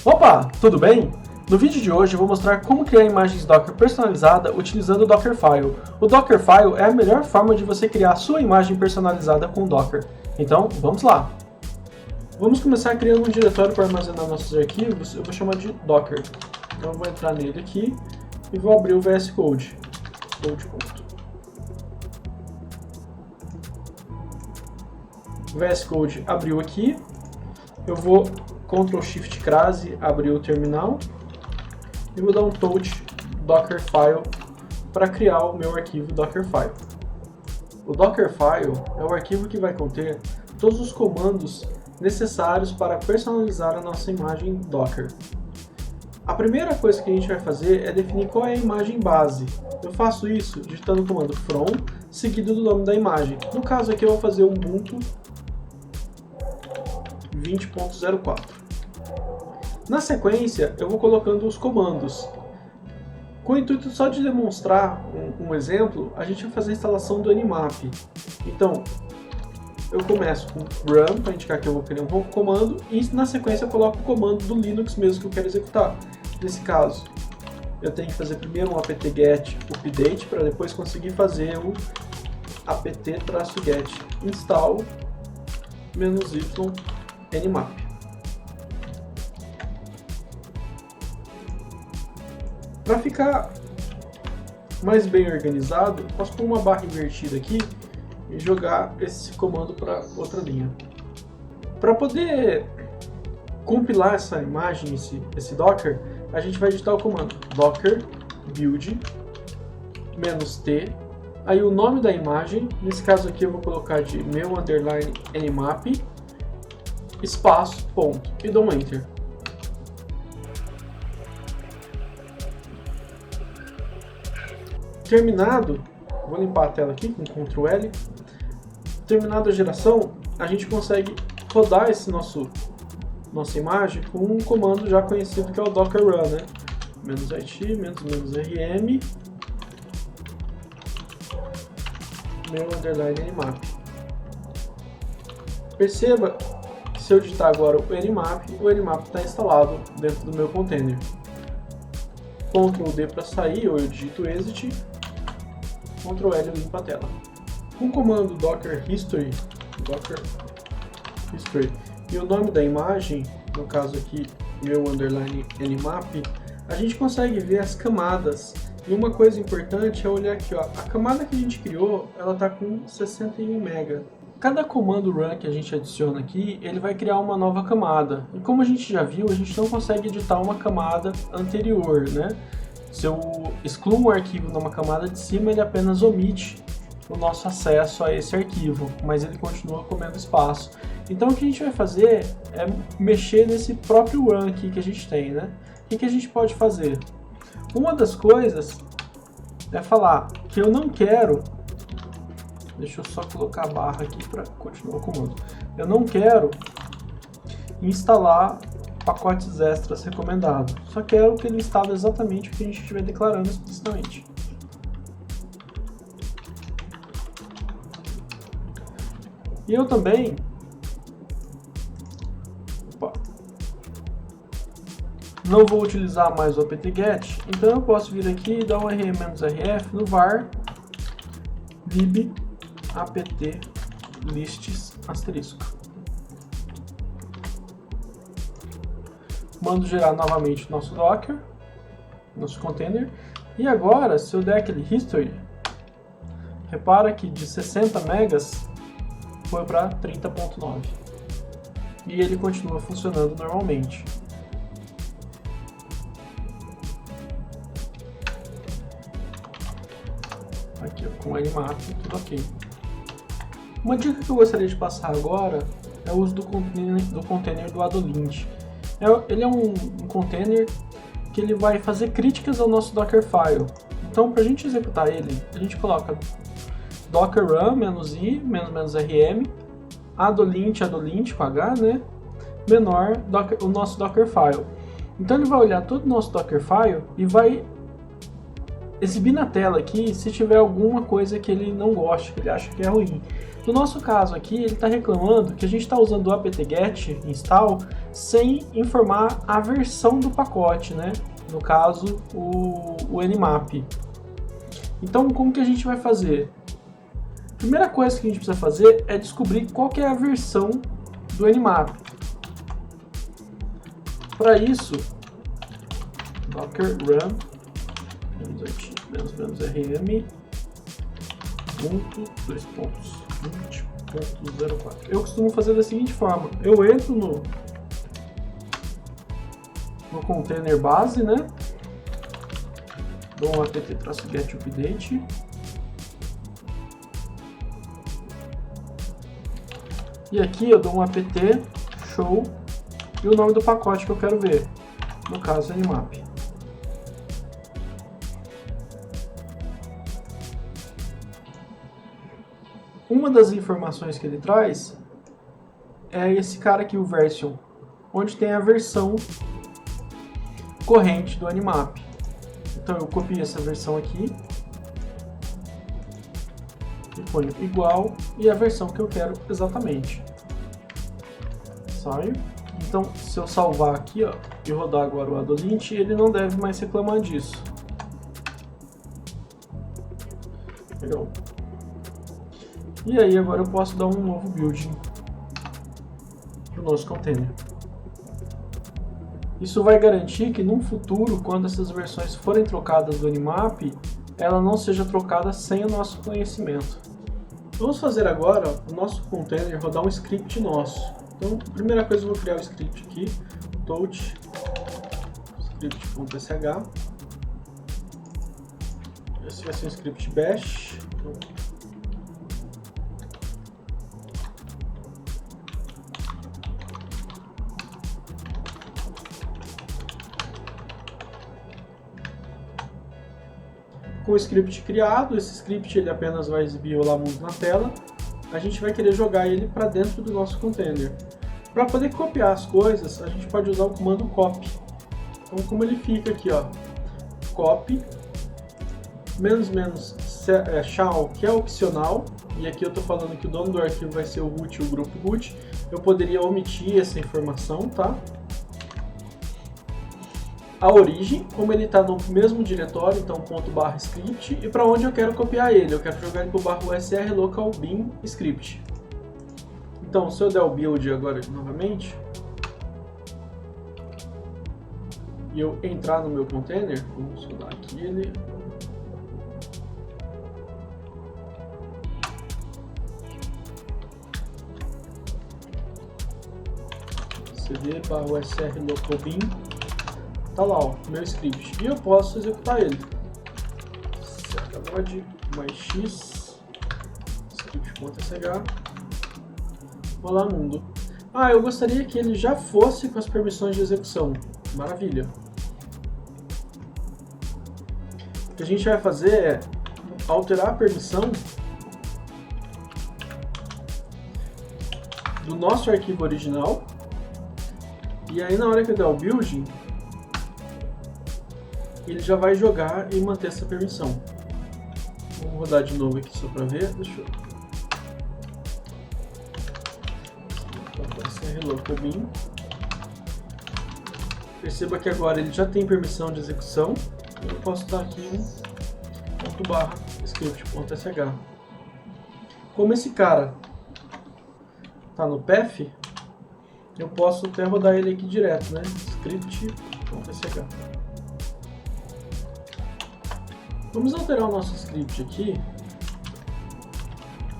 Opa, tudo bem? No vídeo de hoje eu vou mostrar como criar imagens Docker personalizada utilizando o Dockerfile. O Dockerfile é a melhor forma de você criar a sua imagem personalizada com o Docker. Então, vamos lá! Vamos começar criando um diretório para armazenar nossos arquivos, eu vou chamar de Docker. Então eu vou entrar nele aqui e vou abrir o VS Code. O VS Code abriu aqui, eu vou Ctrl Shift Crase, abrir o terminal e vou dar um touch Dockerfile para criar o meu arquivo Dockerfile. O Dockerfile é o arquivo que vai conter todos os comandos necessários para personalizar a nossa imagem Docker. A primeira coisa que a gente vai fazer é definir qual é a imagem base. Eu faço isso digitando o comando from seguido do nome da imagem. No caso aqui eu vou fazer Ubuntu 20.04. Na sequência, eu vou colocando os comandos. Com o intuito só de demonstrar um exemplo, a gente vai fazer a instalação do Nmap. Então, eu começo com run, para indicar que eu vou criar um novo comando, e na sequência eu coloco o comando do Linux mesmo que eu quero executar. Nesse caso, eu tenho que fazer primeiro um apt-get update, para depois conseguir fazer o apt-get install -y nmap. Para ficar mais bem organizado, posso pôr uma barra invertida aqui e jogar esse comando para outra linha. Para poder compilar essa imagem, esse Docker, a gente vai digitar o comando docker build -t, aí o nome da imagem, nesse caso aqui eu vou colocar de meu underline nmap, espaço, ponto, e dou um enter. Terminado, vou limpar a tela aqui com Ctrl L. Terminada a geração, a gente consegue rodar nossa imagem com um comando já conhecido que é o docker run, né? -it, -rm, meu underline nmap. Perceba que se eu digitar agora o nmap está instalado dentro do meu container. Ctrl D para sair, ou eu digito exit, Ctrl L limpa a tela. Com o comando docker history e o nome da imagem, no caso aqui meu underline nmap, a gente consegue ver as camadas. E uma coisa importante é olhar aqui, ó, a camada que a gente criou, ela está com 61 MB. Cada comando run que a gente adiciona aqui, ele vai criar uma nova camada. E como a gente já viu, a gente não consegue editar uma camada anterior, né? Se eu excluo um arquivo numa camada de cima, ele apenas omite o nosso acesso a esse arquivo, mas ele continua comendo espaço. Então o que a gente vai fazer é mexer nesse próprio run aqui que a gente tem, né? O que a gente pode fazer? Uma das coisas é falar que eu não quero. Deixa eu só colocar a barra aqui para continuar o comando. Eu não quero instalar pacotes extras recomendados. Só quero que ele instale exatamente o que a gente estiver declarando explicitamente. E eu também não vou utilizar mais o apt-get, então eu posso vir aqui e dar um rm-rf no var lib apt lists asterisco. Mando gerar novamente o nosso Docker, nosso container, e agora se eu der aquele history, repara que de 60 megas foi para 30.9 e ele continua funcionando normalmente. Aqui ó, com o nmap, tudo ok. Uma dica que eu gostaria de passar agora é o uso do container do Adolint. Ele é um container que ele vai fazer críticas ao nosso Dockerfile. Então, para a gente executar ele, a gente coloca docker run -i -rm adolint com h, né? Menor o nosso Dockerfile. Então ele vai olhar todo o nosso Dockerfile e vai exibir na tela aqui se tiver alguma coisa que ele não gosta, que ele acha que é ruim. No nosso caso aqui, ele está reclamando que a gente está usando o apt-get install sem informar a versão do pacote, né? No caso, o Nmap. Então, como que a gente vai fazer? A primeira coisa que a gente precisa fazer é descobrir qual que é a versão do Nmap. Para isso, docker run -rm .20.04. Eu costumo fazer da seguinte forma: eu entro no container base, né? Dou um apt-get update. E aqui eu dou um apt show e o nome do pacote que eu quero ver, no caso Nmap. Uma das informações que ele traz é esse cara aqui, o version, onde tem a versão corrente do Nmap. Então eu copio essa versão aqui e ponho igual e a versão que eu quero exatamente. Saio. Então, se eu salvar aqui, ó, e rodar agora o Adolint, ele não deve mais reclamar disso. Legal. E aí agora eu posso dar um novo build para o nosso container. Isso vai garantir que no futuro, quando essas versões forem trocadas do Nmap, ela não seja trocada sem o nosso conhecimento. Vamos fazer agora o nosso container rodar um script nosso. Então, a primeira coisa eu vou criar o script aqui, touch script.sh. Esse vai ser um script bash. Então, com o script criado, esse script ele apenas vai exibir o Lamundo na tela. A gente vai querer jogar ele para dentro do nosso container. Para poder copiar as coisas, a gente pode usar o comando copy. Então, como ele fica aqui, ó, copy shell, que é opcional, e aqui eu estou falando que o dono do arquivo vai ser o root e o grupo root. Eu poderia omitir essa informação, tá? A origem, como ele está no mesmo diretório, então ./script, e para onde eu quero copiar ele? Eu quero jogar ele para o /usr local bin script. Então, se eu der o build agora novamente, e eu entrar no meu container, vamos rodar aqui ele. cd/usr local bin. Tá lá, ó, meu script. E eu posso executar ele. chmod mais x script.sh. Olá, mundo. Ah, eu gostaria que ele já fosse com as permissões de execução. Maravilha. O que a gente vai fazer é alterar a permissão do nosso arquivo original. E aí, na hora que eu der o building, ele já vai jogar e manter essa permissão. Vamos rodar de novo aqui só para ver. Deixa eu... local bin. Perceba que agora ele já tem permissão de execução. Eu posso dar aqui um ./script.sh. Como esse cara está no path, eu posso até rodar ele aqui direto, né? Script.sh. Vamos alterar o nosso script aqui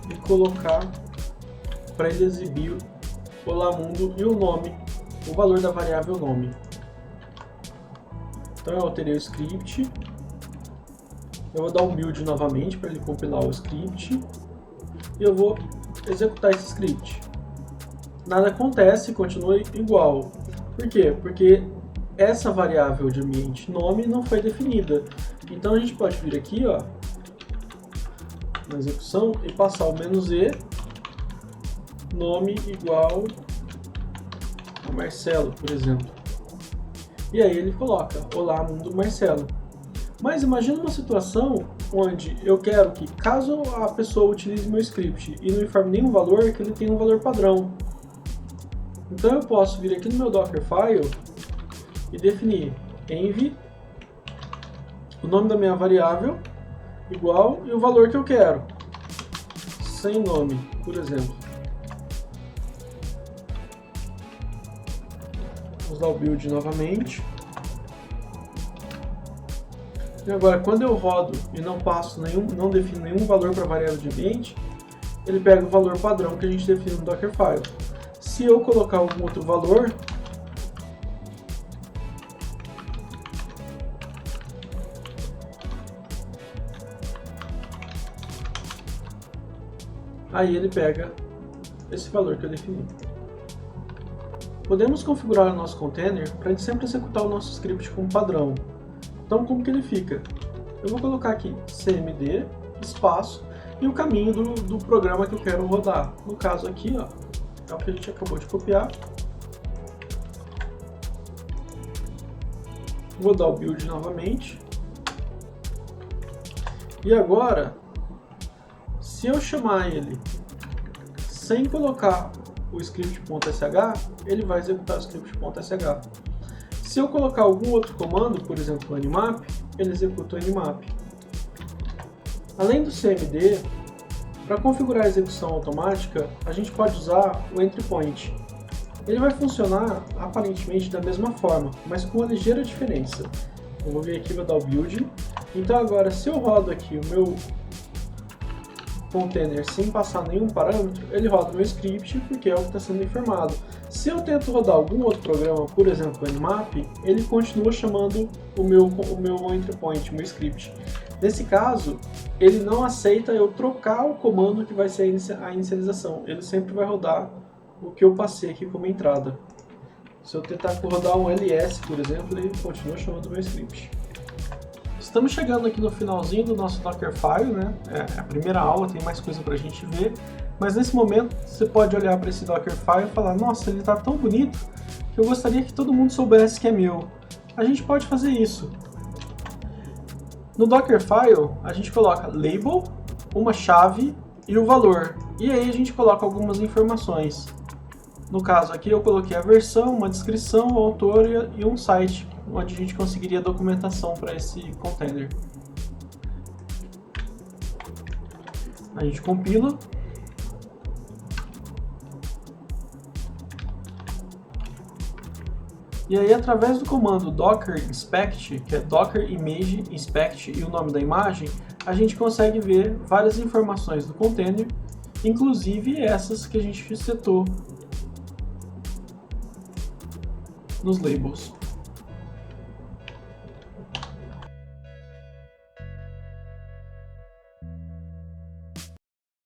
e colocar para ele exibir o Lamundo e o nome, o valor da variável nome. Então eu alterei o script, eu vou dar um build novamente para ele compilar o script e eu vou executar esse script. Nada acontece, continua igual. Por quê? Porque essa variável de ambiente nome não foi definida. Então a gente pode vir aqui, ó, na execução e passar o "-e", nome igual a Marcelo, por exemplo. E aí ele coloca, olá mundo Marcelo. Mas imagina uma situação onde eu quero que, caso a pessoa utilize meu script e não informe nenhum valor, que ele tenha um valor padrão. Então eu posso vir aqui no meu Dockerfile e definir env, o nome da minha variável, igual, e o valor que eu quero, sem nome, por exemplo. Vamos dar o build novamente. E agora, quando eu rodo e não defino nenhum valor para a variável de ambiente, ele pega o valor padrão que a gente define no Dockerfile. Se eu colocar algum outro valor, aí ele pega esse valor que eu defini. Podemos configurar o nosso container para a gente sempre executar o nosso script como padrão. Então, como que ele fica? Eu vou colocar aqui cmd, espaço, e o caminho do programa que eu quero rodar. No caso aqui, ó, é o que a gente acabou de copiar. Vou dar o build novamente. E agora, se eu chamar ele sem colocar o script.sh, ele vai executar o script.sh. Se eu colocar algum outro comando, por exemplo o animap, ele executa o animap. Além do cmd, para configurar a execução automática, a gente pode usar o entry point. Ele vai funcionar aparentemente da mesma forma, mas com uma ligeira diferença. Eu vou vir aqui e vou dar o build. Então agora, se eu rodo aqui o meu container sem passar nenhum parâmetro, ele roda o meu script porque é o que está sendo informado. Se eu tento rodar algum outro programa, por exemplo o Nmap, ele continua chamando o meu entry point, o meu script. Nesse caso, ele não aceita eu trocar o comando que vai ser a inicialização. Ele sempre vai rodar o que eu passei aqui como entrada. Se eu tentar rodar um ls, por exemplo, ele continua chamando o meu script. Estamos chegando aqui no finalzinho do nosso Dockerfile, né? É a primeira aula, tem mais coisa para a gente ver. Mas nesse momento, você pode olhar para esse Dockerfile e falar: nossa, ele está tão bonito que eu gostaria que todo mundo soubesse que é meu. A gente pode fazer isso. No Dockerfile, a gente coloca label, uma chave e o valor. E aí a gente coloca algumas informações. No caso aqui eu coloquei a versão, uma descrição, o autor e um site, onde a gente conseguiria documentação para esse container. A gente compila. E aí, através do comando docker inspect, que é docker image inspect e o nome da imagem, a gente consegue ver várias informações do container, inclusive essas que a gente setou nos labels.